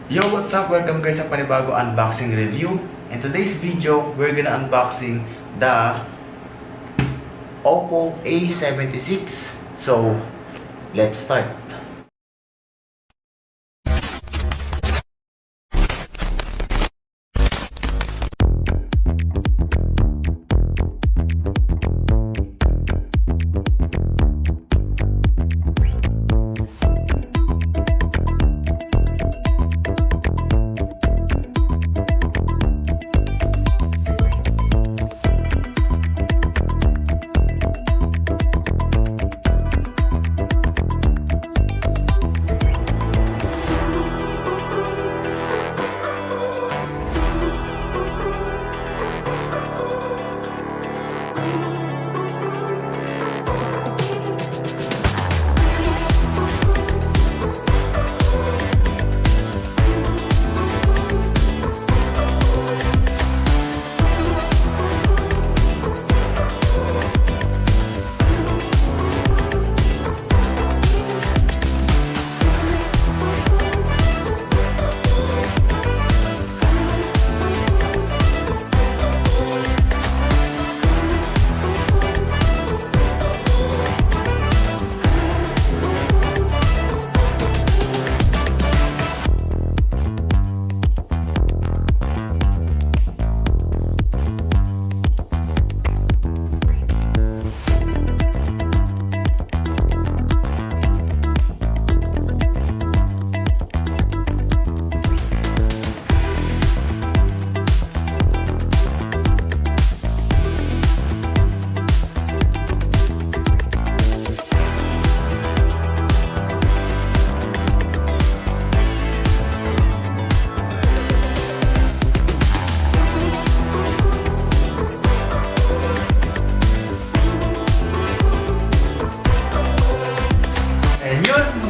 Yo, what's up? Welcome guys sa panibago unboxing review. In today's video, we're gonna unboxing the Oppo A76. So, let's start.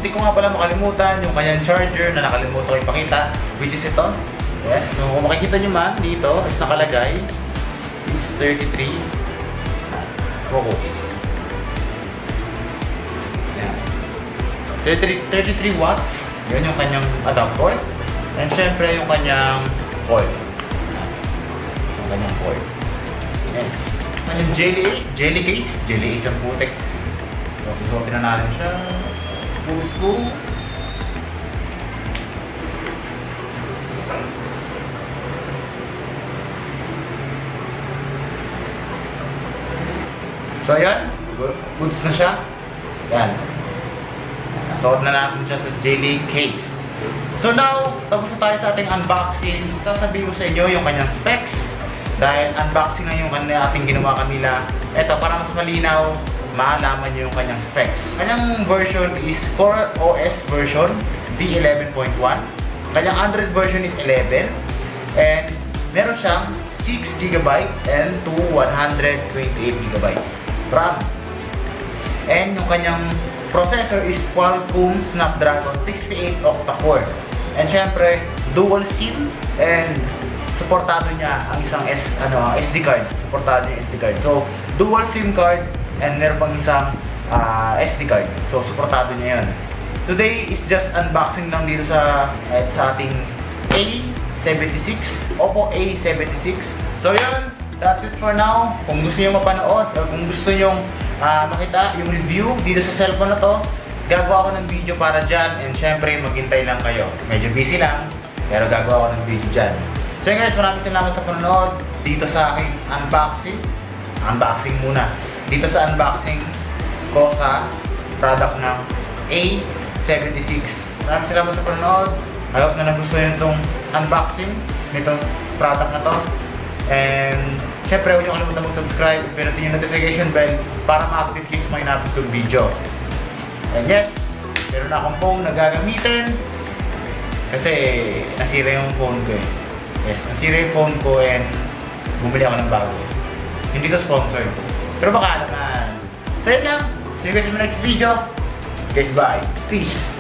Hindi ko nga pala makalimutan yung kanyang charger na nakalimutan ko ipakita, which is ito. Yes, so kung makikita nyo man dito is nakalagay is 33 focus. Yan. 33 watts. Yan yung kanyang adapter. And syempre yung kanyang coil. Yung kanyang coil. Yes. Kanyang jelly case ang putik. So susuotin na natin siya. School. So ayan, goods na siya. Yan. Nasuot na natin siya sa jelly case. So now, tapos na tayo sa ating unboxing. Sasabihin ko sa inyo yung kanyang specs. Dahil unboxing na yung ating ginawa kanila. Ito, para mas malinaw, maalaman nyo yung kanyang specs. Kanyang version is Core OS version V11.1. Kanyang Android version is 11. And meron siyang 6GB and 128GB RAM. And yung kanyang processor is Qualcomm Snapdragon 68 octa-core. And syempre, dual SIM and supportado niya ang isang SD card. Supportado niya yung SD card. So, dual SIM card and meron pang isang SD card. So, supportado niya yun. Today is just unboxing lang dito sa ating A76, Oppo A76. So, yun. That's it for now. Kung gusto nyo mapanood o kung gusto nyo makita yung review dito sa cellphone na to, gagawa ako ng video para dyan. And syempre, maghintay lang kayo. Medyo busy lang, pero gagawa ako ng video dyan. So yun guys, maraming salamat sa panonood dito sa aking unboxing. Unboxing muna. Dito sa unboxing ko sa product ng A76. Maraming salamat sa panonood. I hope na nagustuhan itong unboxing nitong product na to. And syempre, huwag niyo kalimutan mag-subscribe. Pinutin yung notification bell para ma-update kayo sa mga in-upload kong video. And yes, meron na akong phone na gagamitin kasi nasira yung phone ko eh. Yes, nasira yung phone ko and bumili ako ng bago. Hindi ko sponsored. Pero baka naman. So yun lang. See you guys in the next video. Guys, bye. Peace.